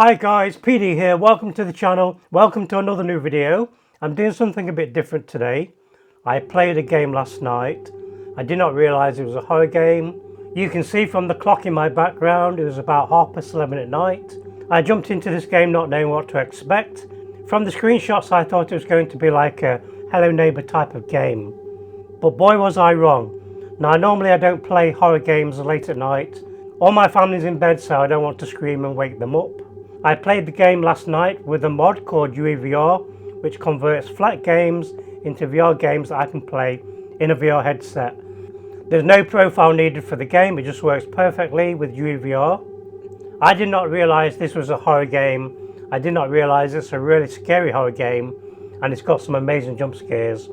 Hi guys, PD here. Welcome to the channel. Welcome to another new video. I'm doing something a bit different today. I played a game last night. I did not realise it was a horror game. You can see from the clock in my background, it was about 11:30 at night. I jumped into this game not knowing what to expect. From the screenshots I thought it was going to be like a Hello Neighbour type of game. But boy was I wrong. Now normally I don't play horror games late at night. All my family's in bed, so I don't want to scream and wake them up. I played the game last night with a mod called UEVR, which converts flat games into VR games that I can play in a VR headset. There's no profile needed for the game, it just works perfectly with UEVR. I did not realise this was a horror game. I did not realise it's a really scary horror game, and it's got some amazing jump scares.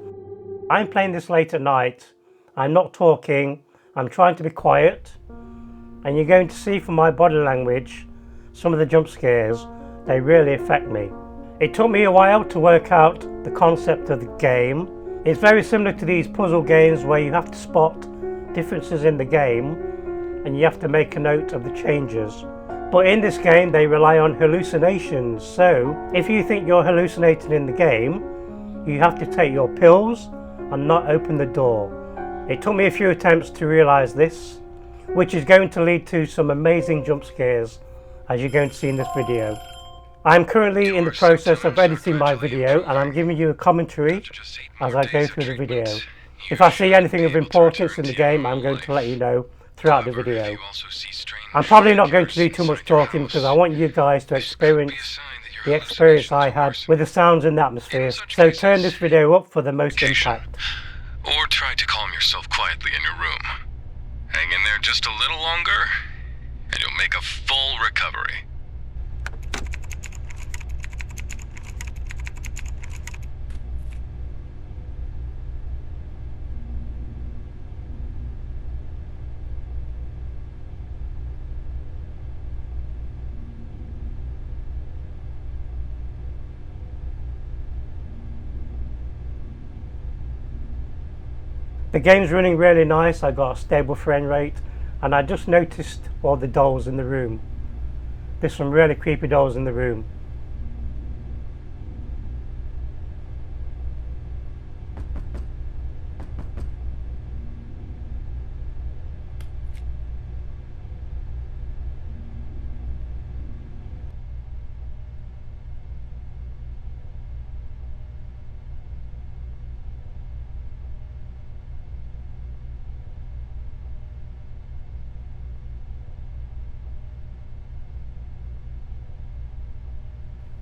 I'm playing this late at night. I'm not talking, I'm trying to be quiet, and you're going to see from my body language some of the jump scares. They really affect me. It took me a while to work out the concept of the game. It's very similar to these puzzle games where you have to spot differences in the game and you have to make a note of the changes. But in this game they rely on hallucinations, so if you think you're hallucinating in the game, you have to take your pills and not open the door. It took me a few attempts to realise this, which is going to lead to some amazing jump scares, as you're going to see in this video. I'm currently in the process of editing my video and I'm giving you a commentary as I go through the video. If I see anything of importance in the game, I'm going to let you know throughout the video. I'm probably not going to do too much talking because I want you guys to experience the experience I had with the sounds and the atmosphere. So turn this video up for the most impact. Or try to calm yourself quietly in your room. Hang in there just a little longer and you'll make a full recovery. The game's running really nice. I got a stable frame rate, and I just noticed all the dolls in the room. There's some really creepy dolls in the room.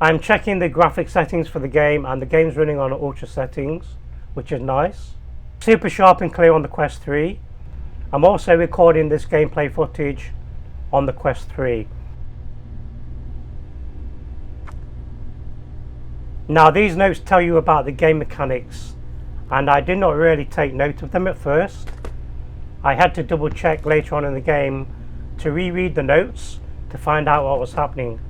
I'm checking the graphic settings for the game, and the game's running on ultra settings, which is nice. Super sharp and clear on the Quest 3. I'm also recording this gameplay footage on the Quest 3. Now these notes tell you about the game mechanics, and I did not really take note of them at first. I had to double check later on in the game to reread the notes to find out what was happening.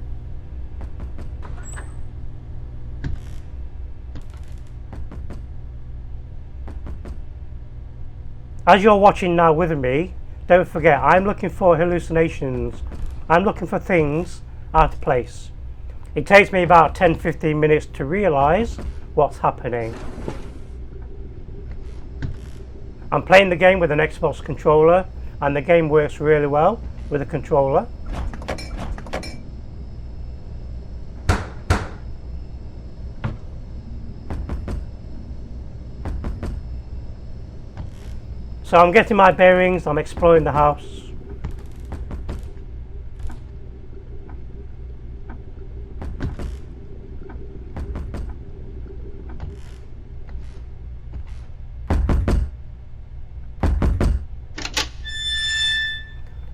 As you're watching now with me, don't forget I'm looking for hallucinations. I'm looking for things out of place. It takes me about 10-15 minutes to realise what's happening. I'm playing the game with an Xbox controller, and the game works really well with a controller. So I'm getting my bearings, I'm exploring the house.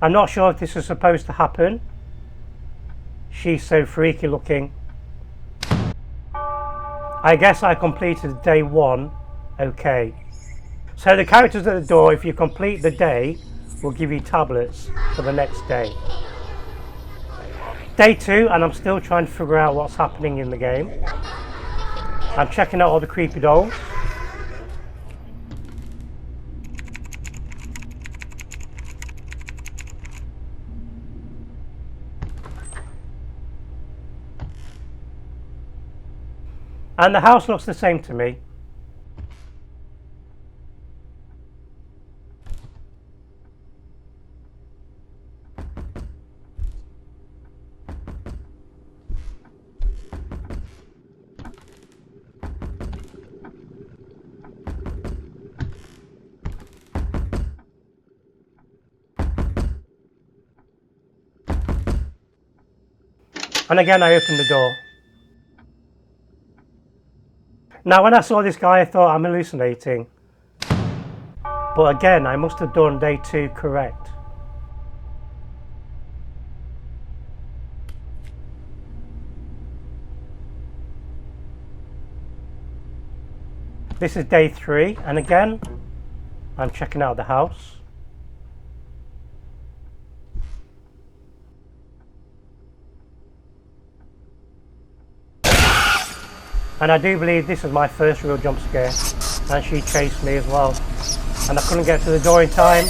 I'm not sure if this is supposed to happen. She's so freaky looking. I guess I completed day 1 okay. So the characters at the door, if you complete the day, will give you tablets for the next day. Day 2, and I'm still trying to figure out what's happening in the game. I'm checking out all the creepy dolls. And the house looks the same to me. And again I opened the door. Now when I saw this guy I thought I'm hallucinating. But again I must have done day 2 correct. This is day 3 and again I'm checking out the house. And I do believe this is my first real jump scare, and she chased me as well. And I couldn't get to the door in time.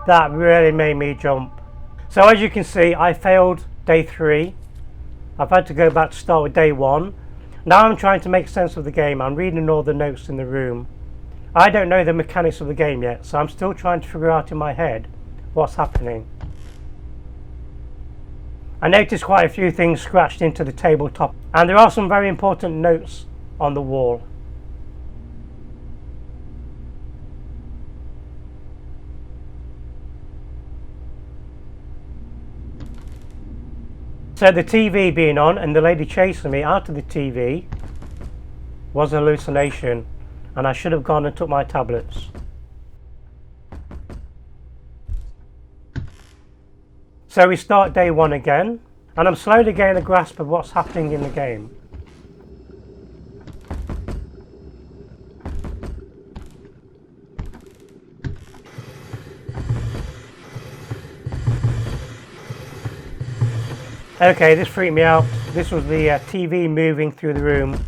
That really made me jump. So as you can see, I failed day 3. I've had to go back to start with day 1. Now I'm trying to make sense of the game. I'm reading all the notes in the room. I don't know the mechanics of the game yet, so I'm still trying to figure out in my head what's happening. I noticed quite a few things scratched into the tabletop, and there are some very important notes on the wall. So the TV being on and the lady chasing me out of the TV was a hallucination, and I should have gone and took my tablets. So we start day 1 again, and I'm slowly getting a grasp of what's happening in the game. Okay, this freaked me out. This was the TV moving through the room.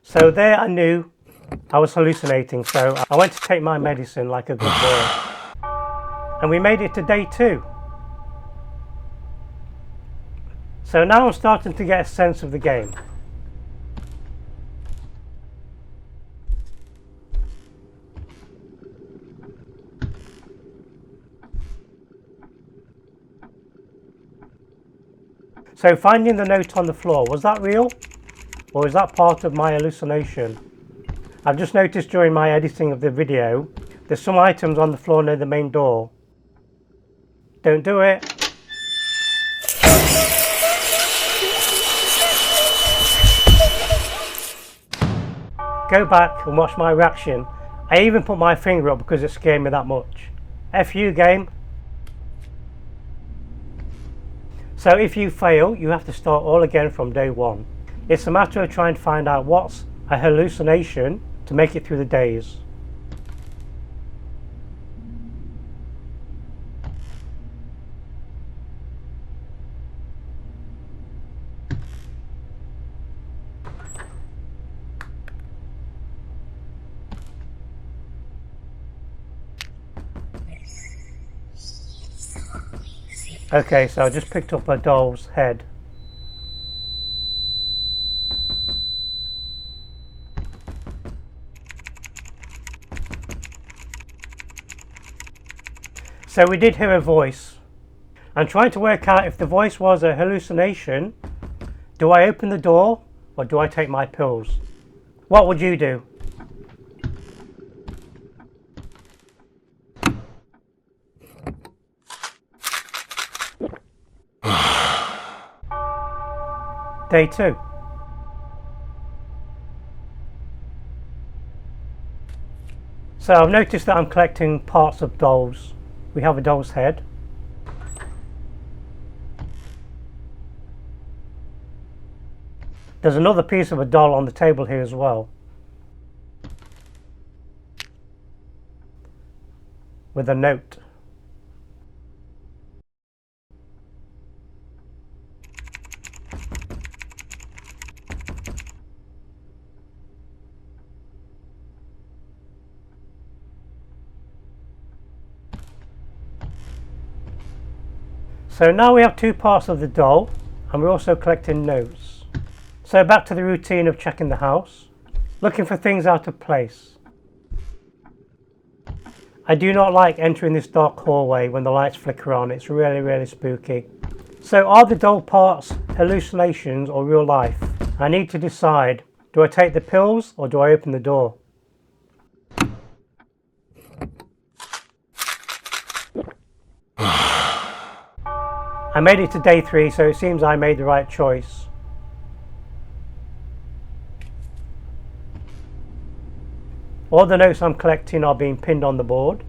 So there I knew I was hallucinating, so I went to take my medicine like a good boy. And we made it to day 2. So now I'm starting to get a sense of the game. So finding the note on the floor, was that real? Or is that part of my hallucination? I've just noticed during my editing of the video, there's some items on the floor near the main door. Don't do it. Go back and watch my reaction. I even put my finger up because it scared me that much. F you, game. So if you fail, you have to start all again from day 1. It's a matter of trying to find out what's a hallucination to make it through the days. Okay, so I just picked up a doll's head. So we did hear a voice. I'm trying to work out if the voice was a hallucination. Do I open the door or do I take my pills? What would you do? Day 2. So I've noticed that I'm collecting parts of dolls. We have a doll's head. There's another piece of a doll on the table here as well, with a note. So now we have 2 parts of the doll. and we're also collecting notes. So back to the routine of checking the house, looking for things out of place. I do not like entering this dark hallway when the lights flicker on. It's really spooky. So are the dull parts hallucinations or real life? I need to decide. Do I take the pills or do I open the door? I made it to day 3, so it seems I made the right choice. All the notes I'm collecting are being pinned on the board.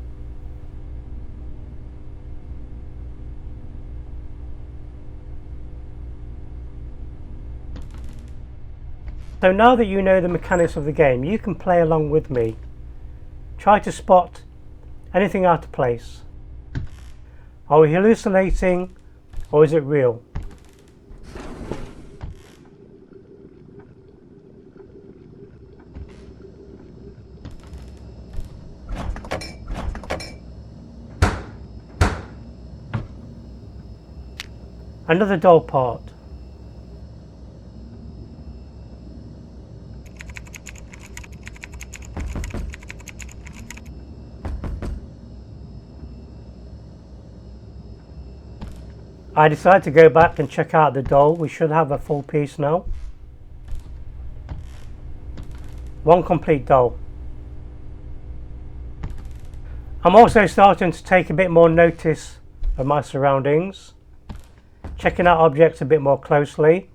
So now that you know the mechanics of the game, you can play along with me. Try to spot anything out of place. Are we hallucinating or is it real? Another dull part. I decided to go back and check out the doll. We should have a full piece now. One complete doll. I'm also starting to take a bit more notice of my surroundings, checking out objects a bit more closely,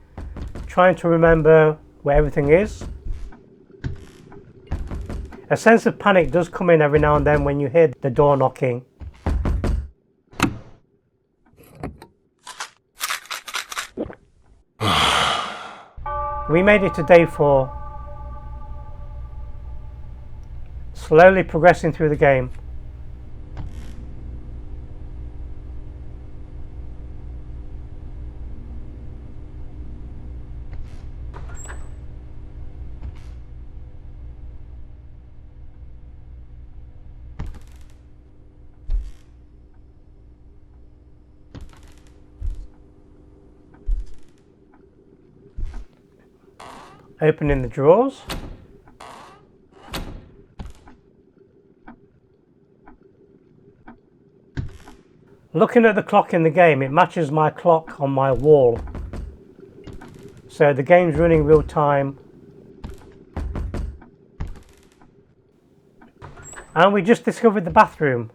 trying to remember where everything is. A sense of panic does come in every now and then when you hear the door knocking. We made it to day 4, slowly progressing through the game. Opening the drawers. Looking at the clock in the game, it matches my clock on my wall. So the game's running real time. And we just discovered the bathroom.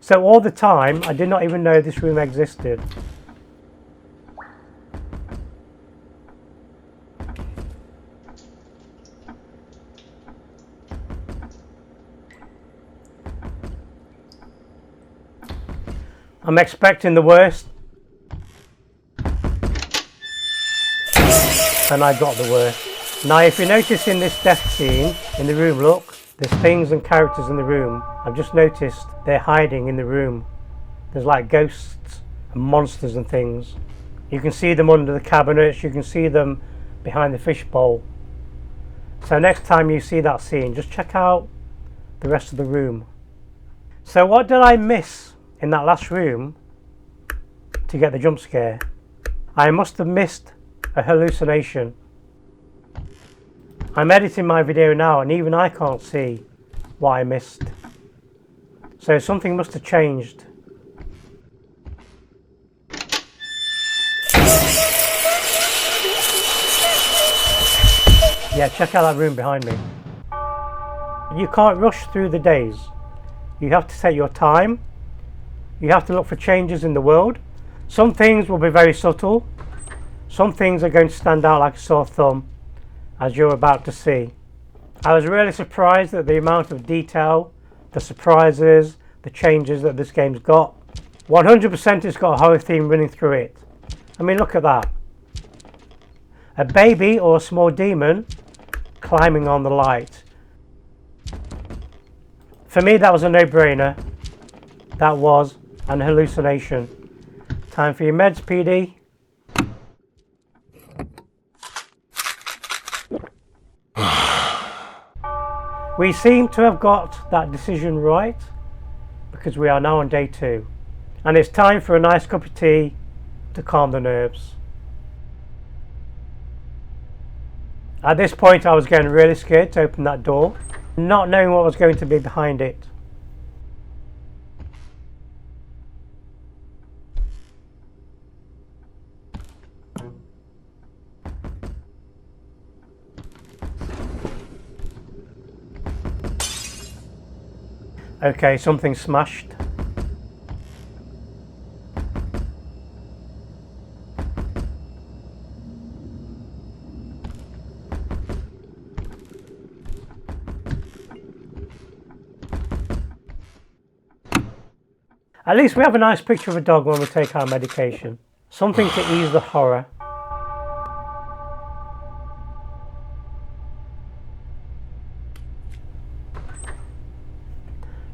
So all the time, I did not even know this room existed. I'm expecting the worst, and I got the worst. Now if you notice in this death scene in the room, look, there's things and characters in the room. I've just noticed they're hiding in the room. There's like ghosts and monsters and things. You can see them under the cabinets, you can see them behind the fishbowl. So next time you see that scene, just check out the rest of the room. So what did I miss in that last room to get the jump scare? I must have missed a hallucination. I'm editing my video now and even I can't see what I missed. So something must have changed. Yeah, check out that room behind me. You can't rush through the days. You have to take your time. You have to look for changes in the world. Some things will be very subtle. Some things are going to stand out like a sore thumb, as you're about to see. I was really surprised at the amount of detail, the surprises, the changes that this game's got. 100% it's got a horror theme running through it. I mean, look at that. A baby or a small demon climbing on the light. For me, that was a no-brainer. That was an hallucination. Time for your meds, PD. We seem to have got that decision right because we are now on day 2. And it's time for a nice cup of tea to calm the nerves. At this point I was getting really scared to open that door, not knowing what was going to be behind it. Okay, something smashed. At least we have a nice picture of a dog when we take our medication. Something to ease the horror.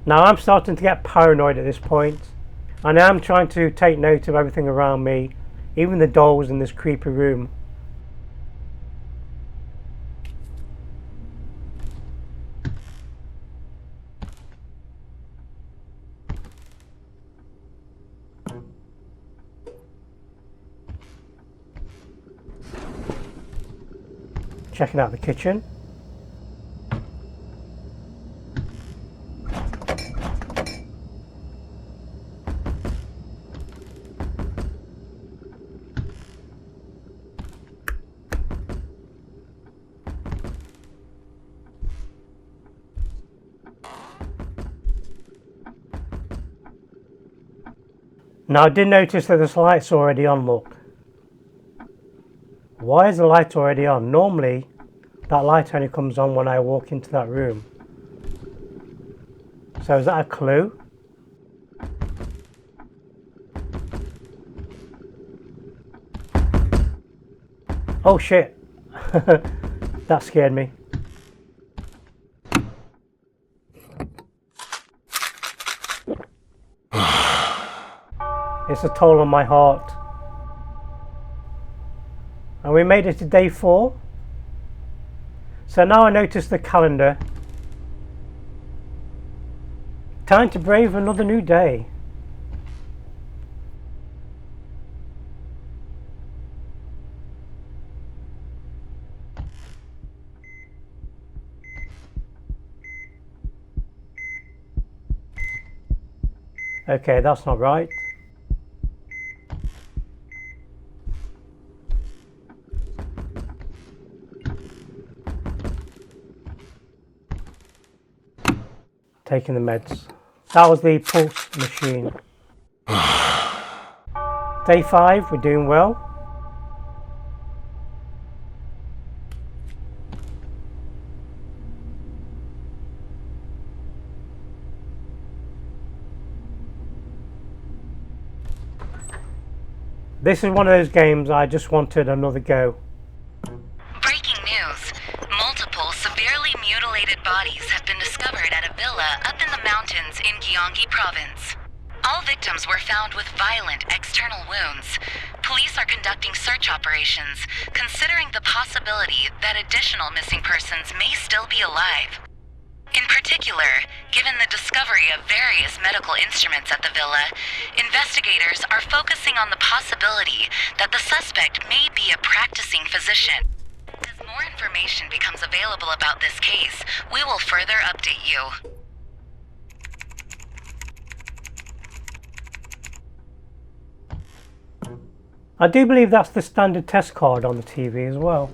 Now I'm starting to get paranoid at this point, and I am trying to take note of everything around me, even the dolls in this creepy room. Checking out the kitchen. Now I did notice that this light's already on, look. Why is the light already on? Normally that light only comes on when I walk into that room. So is that a clue? Oh shit. That scared me. It's a toll on my heart. And we made it to day 4. So now I notice the calendar. Time to brave another new day. Okay, that's not right. Taking the meds. That was the pulse machine. Day 5, we're doing well. This is one of those games I just wanted another go. Breaking news. Multiple severely mutilated bodies have been discovered at a villa up in the mountains in Gyeonggi province. All victims were found with violent external wounds. Police are conducting search operations, considering the possibility that additional missing persons may still be alive. In particular, given the discovery of various medical instruments at the villa, investigators are focusing on the possibility that the suspect may be a practicing physician. As more information becomes available about this case, we will further update you. I do believe that's the standard test card on the TV as well.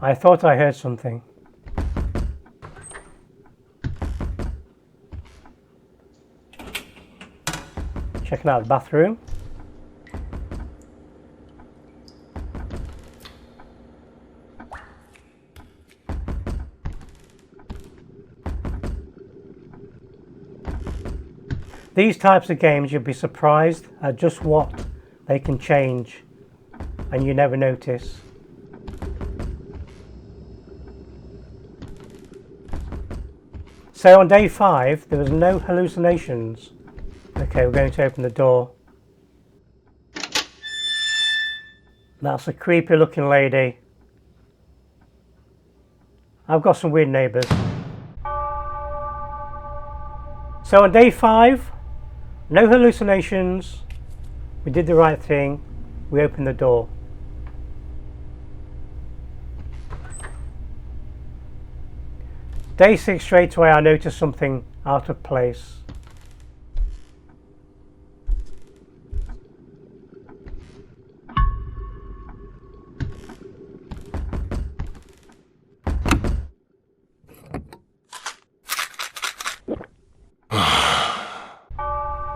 I thought I heard something. Checking out the bathroom. These types of games, you'll be surprised at just what they can change and you never notice. So on day 5 there was no hallucinations. Okay, we're going to open the door. That's a creepy looking lady. I've got some weird neighbours. So on day 5, no hallucinations. We did the right thing. We opened the door. Day 6, straight away I noticed something out of place.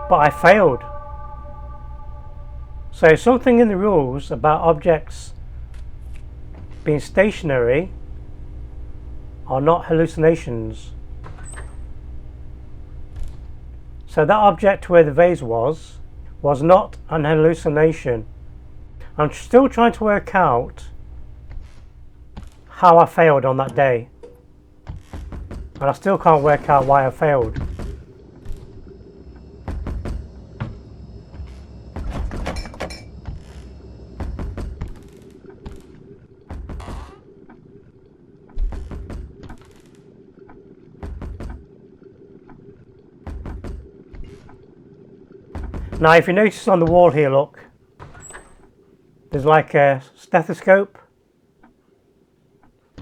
But I failed. So something in the rules about objects being stationary are not hallucinations. So that object where the vase was not an hallucination. I'm still trying to work out how I failed on that day. And I still can't work out why I failed. Now if you notice on the wall here, look, there's like a stethoscope.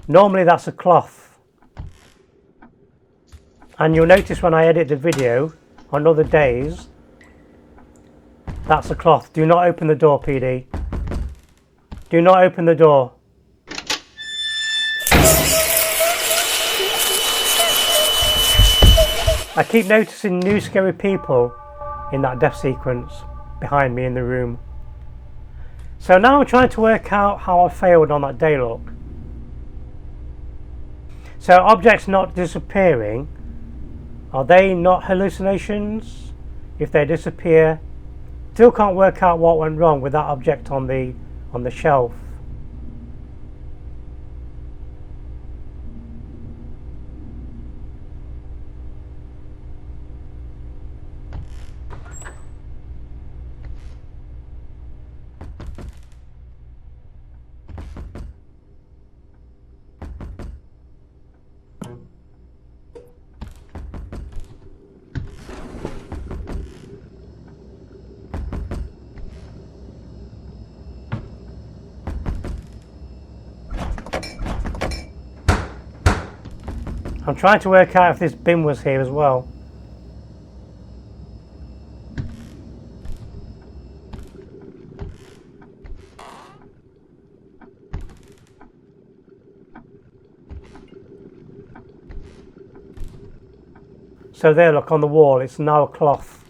Normally that's a cloth. And you'll notice when I edit the video on other days, that's a cloth. Do not open the door, PD. Do not open the door. I keep noticing new scary people in that death sequence behind me in the room. So now I'm trying to work out how I failed on that day, look. So objects not disappearing, are they not hallucinations? If they disappear, still can't work out what went wrong with that object on the shelf. I'm trying to work out if this bin was here as well. So there, look, on the wall, it's now a cloth.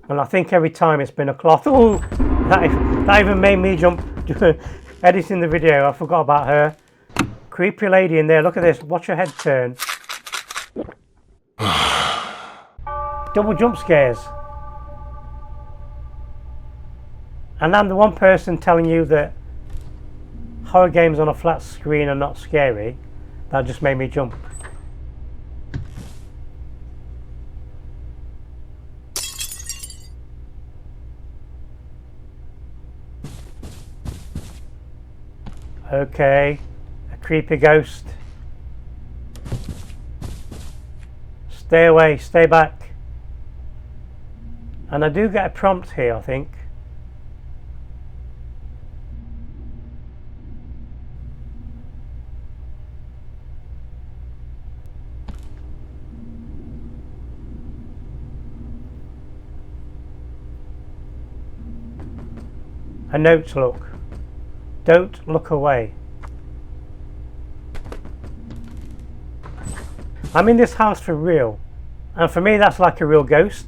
And I think every time it's been a cloth. Oh, that even made me jump editing the video. I forgot about her. Creepy lady in there, look at this, watch her head turn. Double jump scares. And I'm the one person telling you that horror games on a flat screen are not scary. That just made me jump. Okay. Creepy ghost. Stay away, stay back. And I do get a prompt here, I think. A note to look. Don't look away. I'm in this house for real, and for me that's like a real ghost.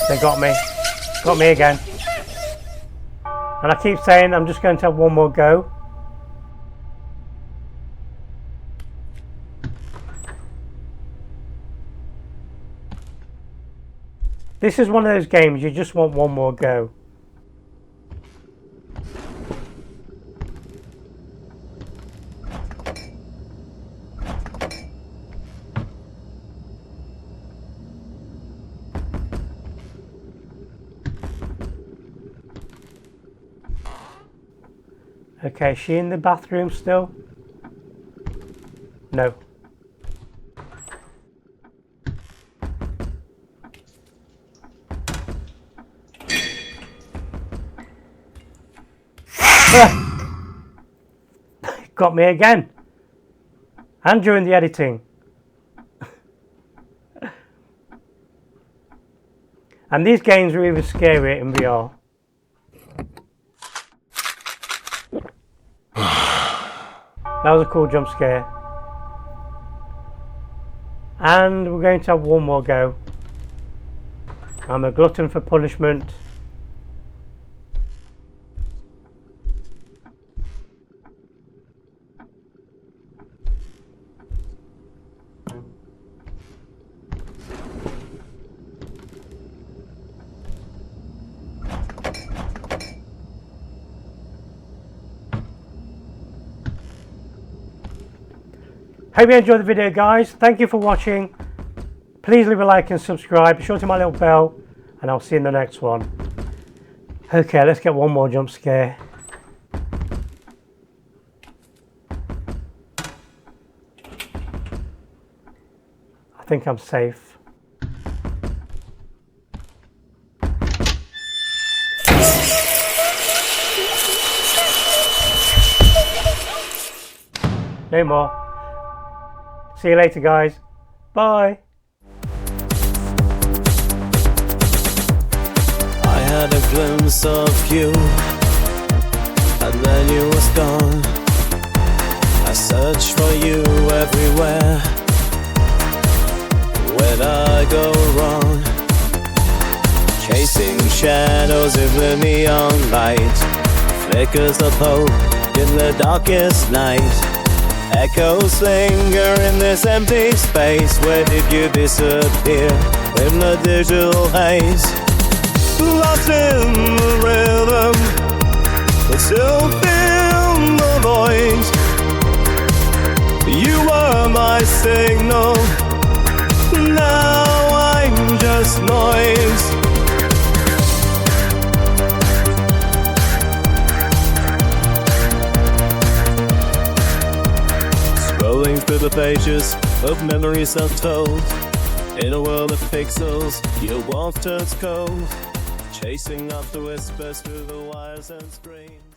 They got me again. And I keep saying I'm just going to have one more go. This is one of those games you just want one more go. Okay, is she in the bathroom still? No. Got me again. And during the editing. And these games are even scarier in VR. That was a cool jump scare. And we're going to have one more go. I'm a glutton for punishment. Hope you enjoyed the video, guys. Thank you for watching. Please leave a like and subscribe. Be sure to my little bell, and I'll see you in the next one. Okay, let's get one more jump scare. I think I'm safe. No more. See you later, guys. Bye. I had a glimpse of you, and then you was gone. I searched for you everywhere. Where'd I go wrong? Chasing shadows in the neon light, flickers of hope in the darkest night. Echoes linger in this empty space. Where did you disappear in the digital haze? Lost in the rhythm, but still feel the voice. You were my signal, now I'm just noise. Scrolling through the pages of memories untold. In a world of pixels, your warmth turns cold. Chasing after whispers through the wires and screens.